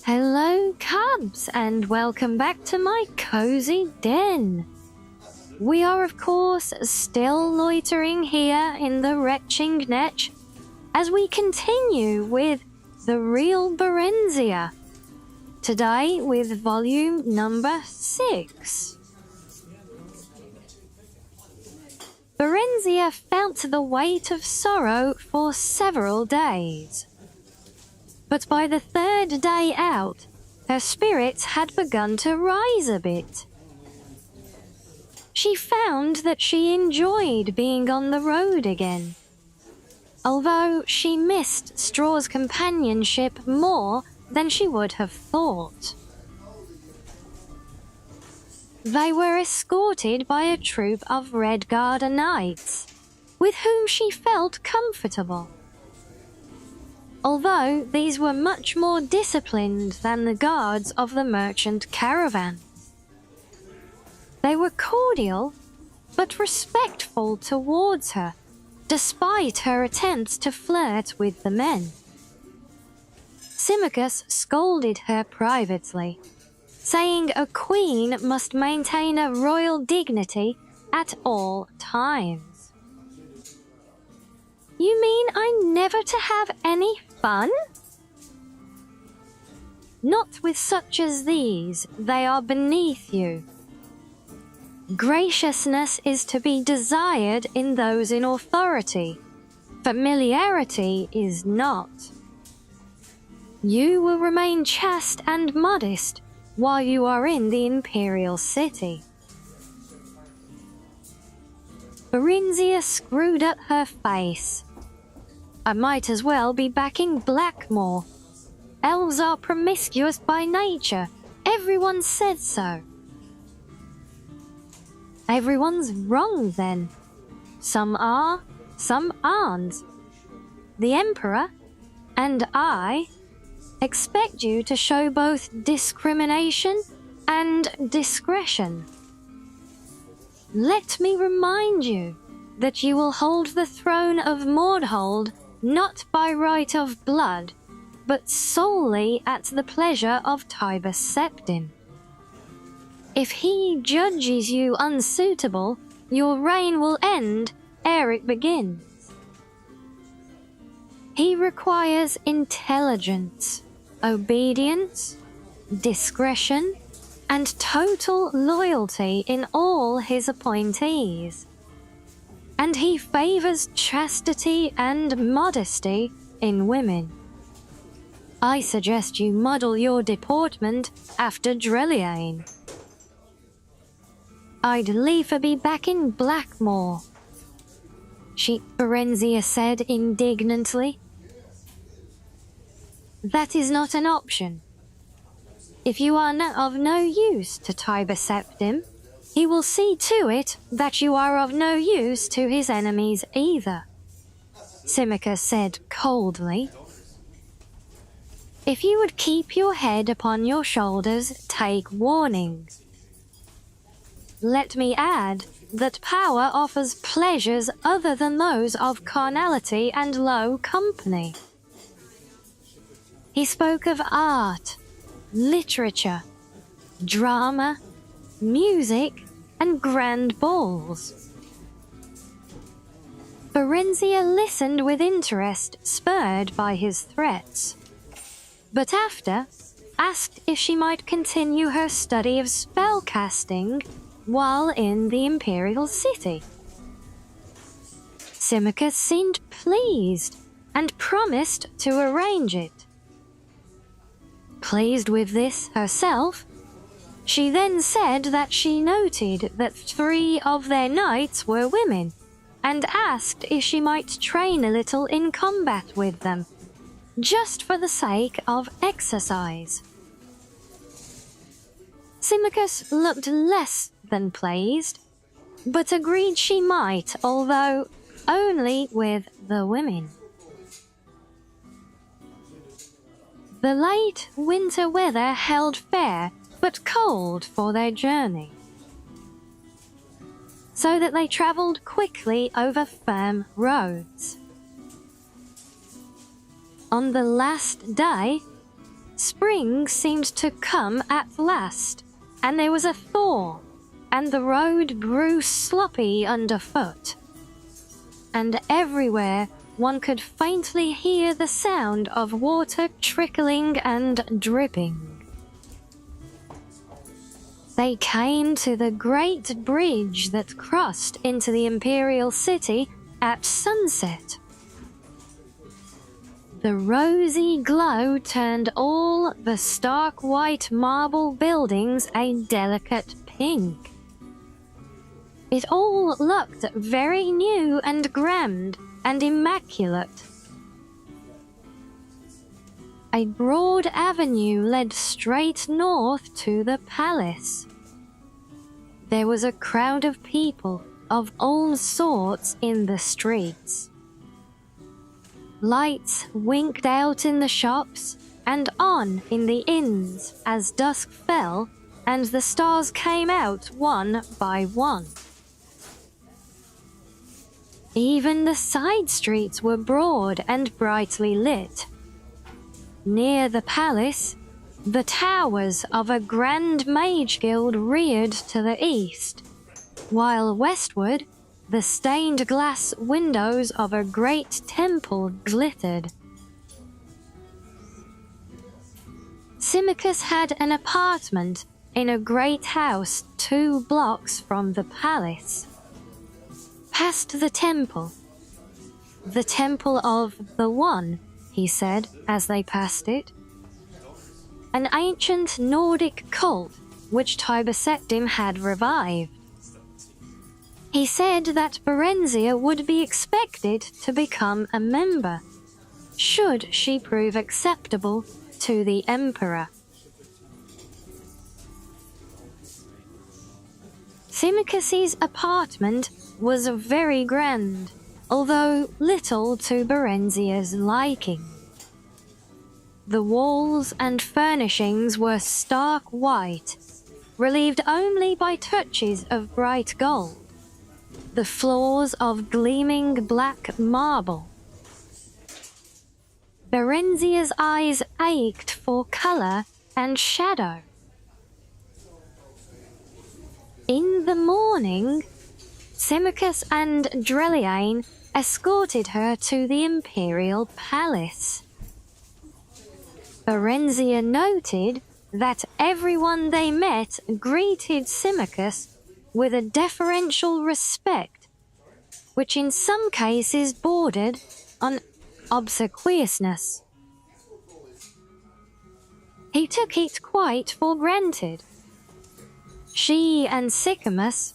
Hello, cubs, and welcome back to my cozy den. We are, of course, still loitering here in the retching netch as we continue with the real Barenziah. Today with volume number 6. Barenziah felt the weight of sorrow for several days. But by the third day out, her spirits had begun to rise a bit. She found that she enjoyed being on the road again, although she missed Straw's companionship more than she would have thought. They were escorted by a troop of Red Garter knights, with whom she felt comfortable. Although these were much more disciplined than the guards of the merchant caravan. They were cordial, but respectful towards her, despite her attempts to flirt with the men. Symmachus scolded her privately, saying a queen must maintain a royal dignity at all times. "You mean I'm never to have any fun?" "Not with such as these, they are beneath you. Graciousness is to be desired in those in authority. Familiarity is not. You will remain chaste and modest while you are in the imperial city." Barenziah screwed up her face. "I might as well be back in Blackmore. Elves are promiscuous by nature. Everyone said so." "Everyone's wrong then. Some are, some aren't. The Emperor and I expect you to show both discrimination and discretion. Let me remind you that you will hold the throne of Mordhold not by right of blood, but solely at the pleasure of Tiber Septim. If he judges you unsuitable, your reign will end ere it begins. He requires intelligence, obedience, discretion, and total loyalty in all his appointees. And he favors chastity and modesty in women. I suggest you model your deportment after Dreliane. I'd liefer be back in Blackmore," Barenziah said indignantly. "That is not an option. If you are of no use to Tiber Septim, he will see to it that you are of no use to his enemies either," Symmachus said coldly. "If you would keep your head upon your shoulders, take warning. Let me add that power offers pleasures other than those of carnality and low company." He spoke of art, literature, drama, music, and grand balls. Barenziah listened with interest, spurred by his threats, but after asked if she might continue her study of spellcasting while in the imperial city. Symmachus seemed pleased and promised to arrange it. Pleased with this herself, she then said that she noted that 3 of their knights were women, and asked if she might train a little in combat with them, just for the sake of exercise. Symmachus looked less than pleased, but agreed she might, although only with the women. The late winter weather held fair but cold for their journey, so that they travelled quickly over firm roads. On the last day, Spring seemed to come at last, and there was a thaw, and the road grew sloppy underfoot. And everywhere one could faintly hear the sound of water trickling and dripping. They came to the great bridge that crossed into the imperial city at sunset. The rosy glow turned all the stark white marble buildings a delicate pink. It all looked very new and grand and immaculate. A broad avenue led straight north to the palace. There was a crowd of people of all sorts in the streets. Lights winked out in the shops and on in the inns as dusk fell and the stars came out one by one. Even the side streets were broad and brightly lit. Near the palace, the towers of a grand mage guild reared to the east, while westward, the stained glass windows of a great temple glittered. Symmachus had an apartment in a great house 2 blocks from the palace. Past the temple of the One, he said as they passed it, an ancient Nordic cult which Tiber Septim had revived. He said that Barenziah would be expected to become a member, should she prove acceptable to the emperor. Symmachus's apartment was very grand, although little to Barenziah's liking. The walls and furnishings were stark white, relieved only by touches of bright gold, the floors of gleaming black marble. Barenziah's eyes ached for color and shadow. In the morning, Symmachus and Dreliane escorted her to the imperial palace. Barenziah noted that everyone they met greeted Symmachus with a deferential respect, which in some cases bordered on obsequiousness. He took it quite for granted. She and Symmachus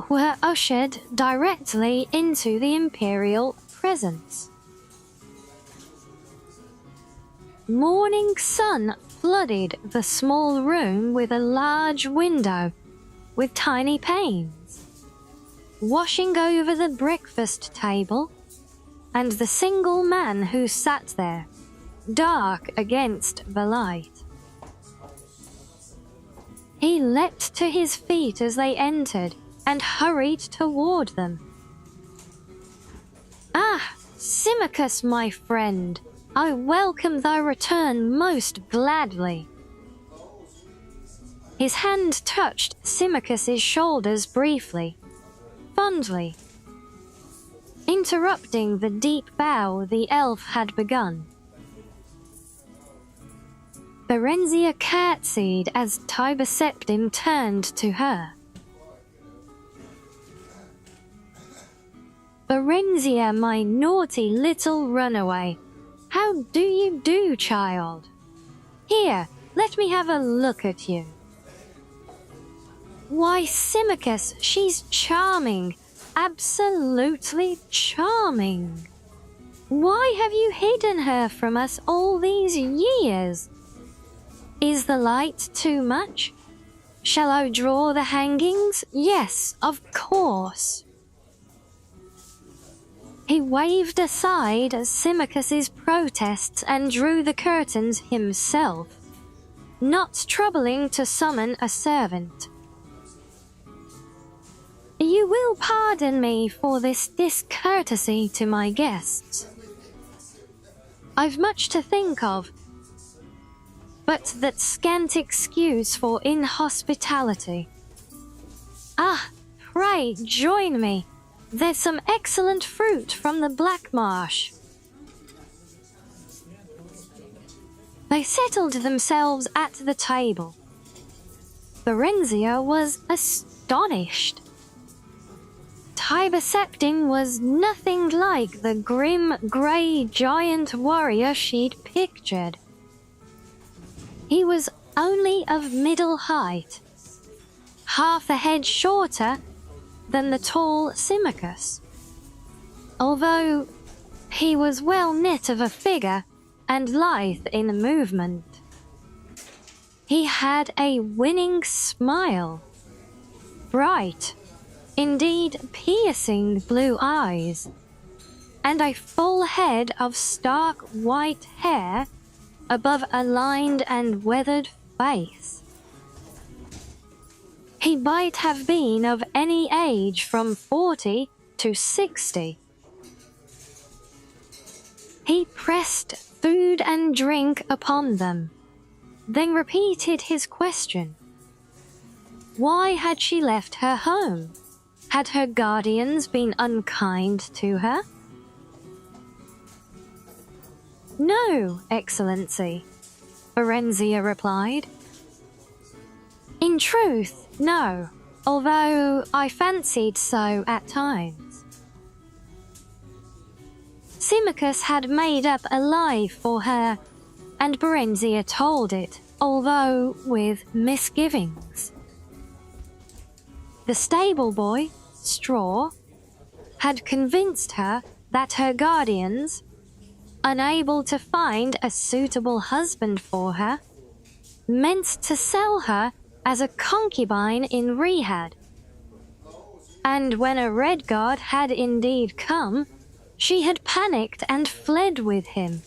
were ushered directly into the imperial presence. Morning sun flooded the small room with a large window with tiny panes, washing over the breakfast table and the single man who sat there, dark against the light. He leapt to his feet as they entered and hurried toward them. "Ah, Symmachus, my friend, I welcome thy return most gladly." His hand touched Symmachus's shoulders briefly, fondly, interrupting the deep bow the elf had begun. Barenziah curtsied as Tiber Septim turned to her. "Barenziah, my naughty little runaway, how do you do, child? Here, let me have a look at you." "Why, Symmachus, she's charming, absolutely charming. Why have you hidden her from us all these years? Is the light too much? Shall I draw the hangings? Yes, of course." He waved aside Symmachus's protests and drew the curtains himself, not troubling to summon a servant. "You will pardon me for this discourtesy to my guests. I've much to think of, but that scant excuse for inhospitality. Ah, pray join me. There's some excellent fruit from the Black Marsh. They settled themselves at the table. Barenziah was astonished. Tiber Septim was nothing like the grim, grey giant warrior she'd pictured. He was only of middle height, half a head shorter than the tall Symmachus, although he was well knit of a figure and lithe in movement. He had a winning smile, bright, indeed piercing blue eyes, and a full head of stark white hair above a lined and weathered face. He might have been of any age from 40 to 60. He pressed food and drink upon them, then repeated his question. Why had she left her home? Had her guardians been unkind to her? No, Excellency, Barenziah replied. In truth, no, although I fancied so at times. Symmachus had made up a lie for her, and Barenziah told it, although with misgivings. The stable boy, Straw, had convinced her that her guardians, unable to find a suitable husband for her, meant to sell her as a concubine in Rehad. And when a red guard had indeed come, she had panicked and fled with him.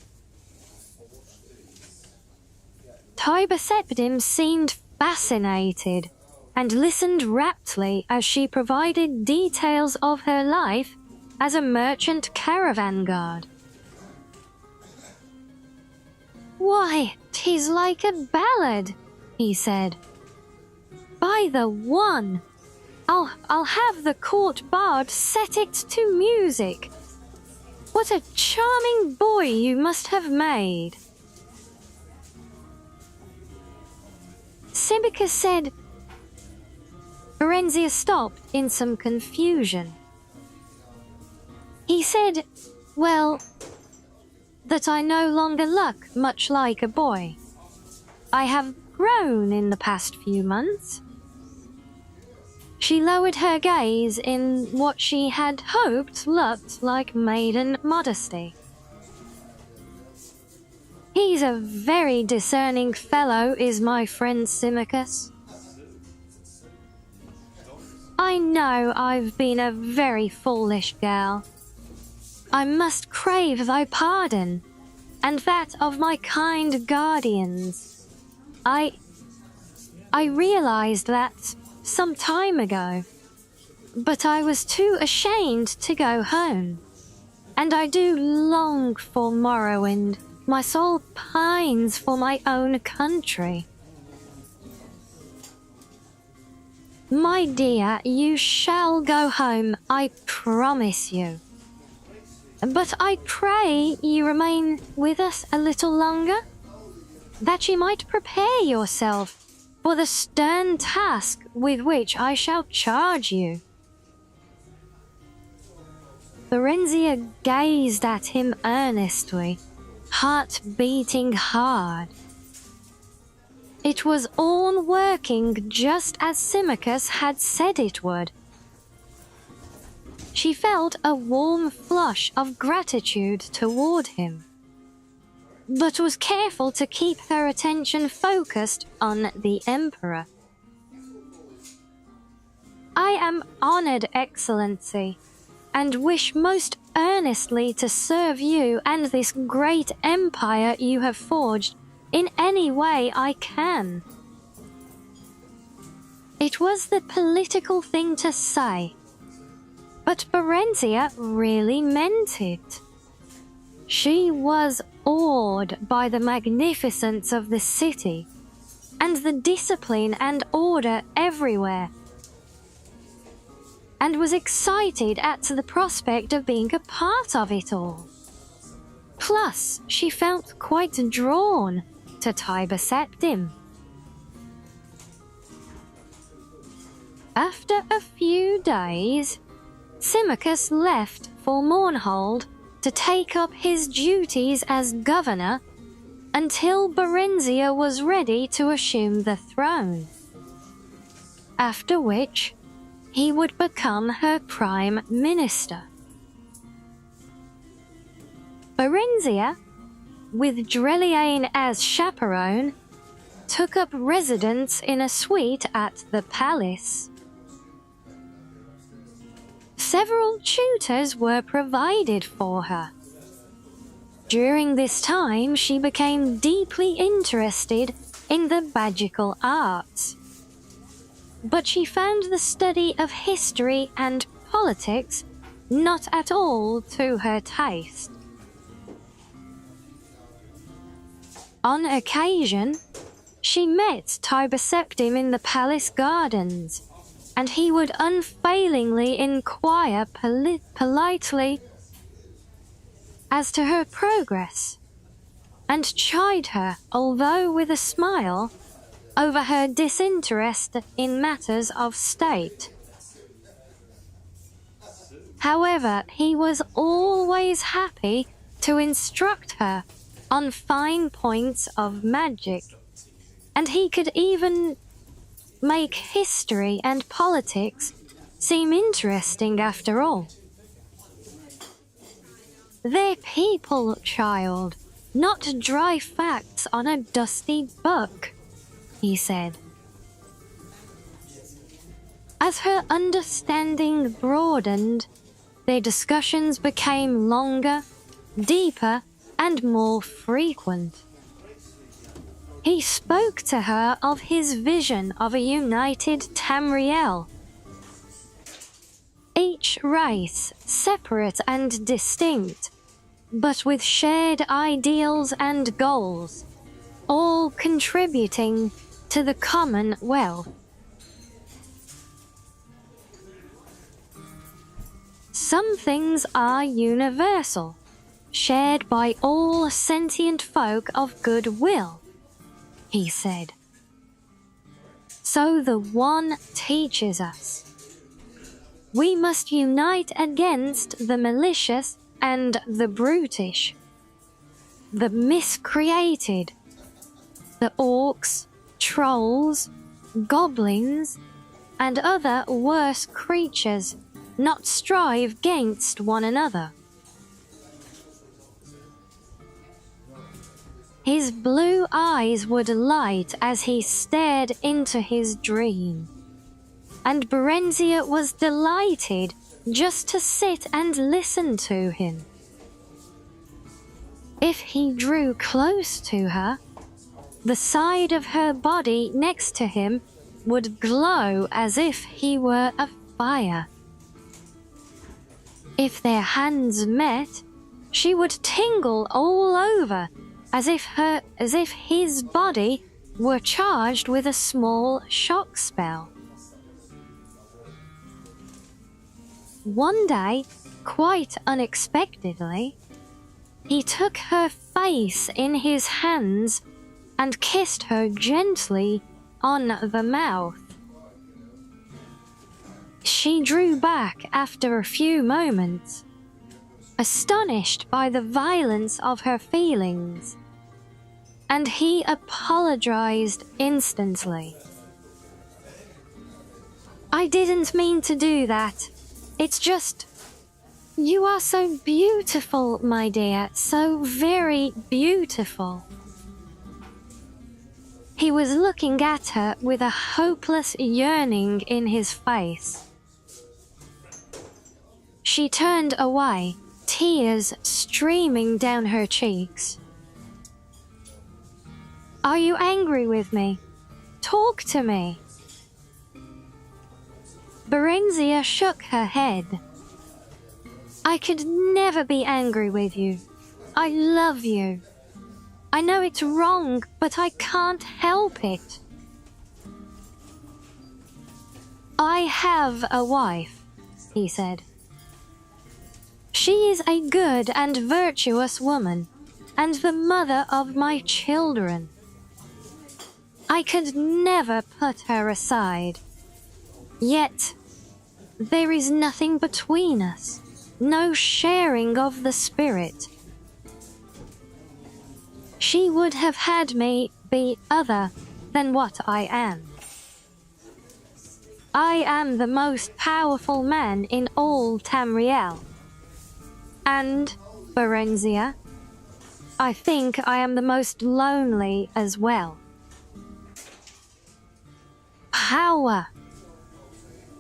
Tiber Septim seemed fascinated and listened raptly as she provided details of her life as a merchant caravan guard. Why, 'tis like a ballad, he said. By the one, I'll have the court bard set it to music. What a charming boy you must have made. Symmachus said. Barenziah stopped in some confusion. He said, well, that I no longer look much like a boy. I have grown in the past few months. She lowered her gaze in what she had hoped looked like maiden modesty. He's a very discerning fellow, is my friend Symmachus. I know I've been a very foolish girl. I must crave thy pardon, and that of my kind guardians. I realized that some time ago, but I was too ashamed to go home, and I do long for Morrowind. My soul pines for my own country. My dear, you shall go home, I promise you. But I pray you remain with us a little longer, that you might prepare yourself for the stern task with which I shall charge you. Barenziah gazed at him earnestly, heart beating hard. It was all working just as Symmachus had said it would. She felt a warm flush of gratitude toward him, but was careful to keep her attention focused on the Emperor. I am honored, Excellency, and wish most earnestly to serve you and this great empire you have forged in any way I can. It was the political thing to say, but Barenziah really meant it. She was awed by the magnificence of the city and the discipline and order everywhere, and was excited at the prospect of being a part of it all. Plus, she felt quite drawn to Tiber Septim. After a few days, Symmachus left for Mournhold to take up his duties as governor until Barenziah was ready to assume the throne, after which he would become her prime minister. Barenziah, with Dreliane as chaperone, took up residence in a suite at the palace. Several tutors were provided for her. During this time, she became deeply interested in the magical arts, but she found the study of history and politics not at all to her taste. On occasion, she met Tiber Septim in the palace gardens, and he would unfailingly inquire politely as to her progress, and chide her, although with a smile, over her disinterest in matters of state. However, he was always happy to instruct her on fine points of magic, and he could even make history and politics seem interesting after all. They're people, child, not dry facts on a dusty book, he said. As her understanding broadened, their discussions became longer, deeper, and more frequent. He spoke to her of his vision of a united Tamriel, each race separate and distinct, but with shared ideals and goals, all contributing to the Commonwealth. Some things are universal, shared by all sentient folk of goodwill, he said. So the One teaches us. We must unite against the malicious and the brutish, the miscreated, the orcs, trolls, goblins, and other worse creatures, not strive against one another. His blue eyes would light as he stared into his dream, and Barenziah was delighted just to sit and listen to him. If he drew close to her, the side of her body next to him would glow as if he were afire. If their hands met, she would tingle all over as if his body were charged with a small shock spell. One day, quite unexpectedly, he took her face in his hands and kissed her gently on the mouth. She drew back after a few moments, astonished by the violence of her feelings, and he apologized instantly. "I didn't mean to do that. It's just, you are so beautiful, my dear, so very beautiful." He was looking at her with a hopeless yearning in his face. She turned away, tears streaming down her cheeks. "Are you angry with me? Talk to me." Barenziah shook her head. "I could never be angry with you. I love you. I know it's wrong, but I can't help it. I have a wife, he said. She is a good and virtuous woman, and the mother of my children. I could never put her aside. Yet, there is nothing between us, no sharing of the spirit. She would have had me be other than what I am. I am the most powerful man in all Tamriel. And, Barenziah, I think I am the most lonely as well. Power,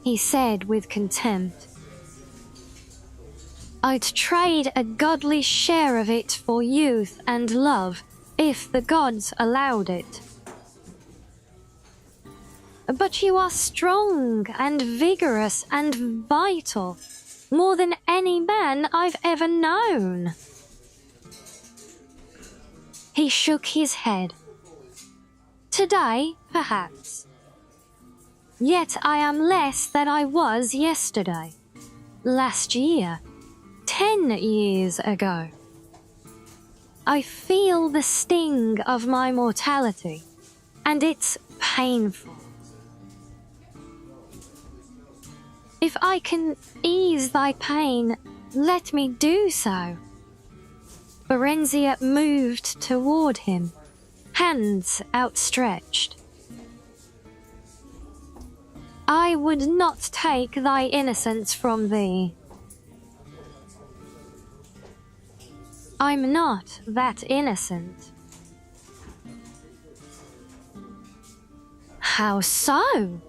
he said with contempt. I'd trade a godly share of it for youth and love, if the gods allowed it. But you are strong and vigorous and vital, more than any man I've ever known. He shook his head. Today, perhaps. Yet I am less than I was yesterday, last year, 10 years ago. I feel the sting of my mortality, and it's painful. If I can ease thy pain, let me do so. Barenziah moved toward him, hands outstretched. I would not take thy innocence from thee. I'm not that innocent. How so?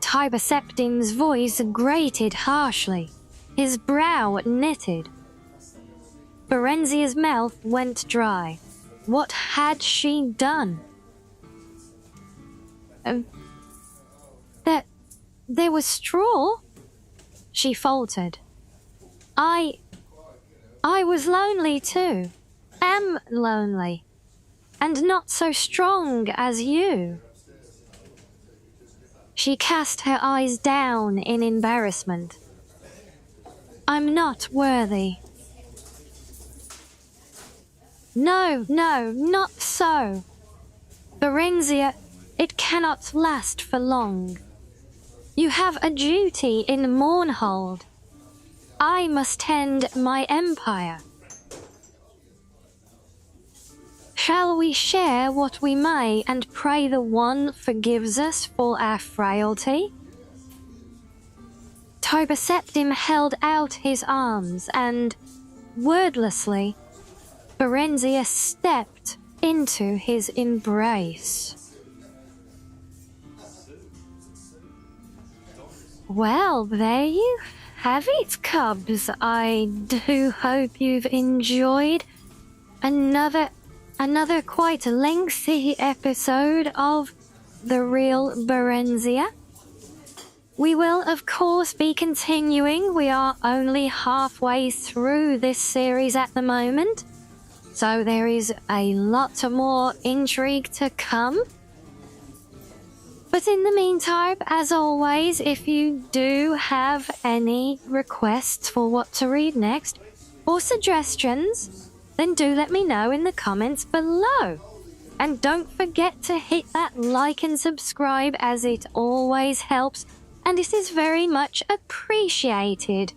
Tiber Septim's voice grated harshly, his brow knitted. Barenziah's mouth went dry. What had she done? There was straw, she faltered. I was lonely too, am lonely, and not so strong as you. She cast her eyes down in embarrassment. I'm not worthy. No, not so. Barenziah, it cannot last for long. You have a duty in Mournhold. I must tend my empire. Shall we share what we may and pray the One forgives us for our frailty? Tiber Septim held out his arms and, wordlessly, Barenziah stepped into his embrace. Well, there you have it, cubs. I do hope you've enjoyed another quite lengthy episode of The Real Barenziah. We will, of course, be continuing. We are only halfway through this series at the moment, so there is a lot more intrigue to come. But in the meantime, as always, if you do have any requests for what to read next, or suggestions, then do let me know in the comments below. And don't forget to hit that like and subscribe, as it always helps, and it is very much appreciated.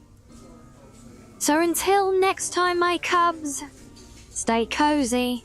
So until next time, my cubs, stay cozy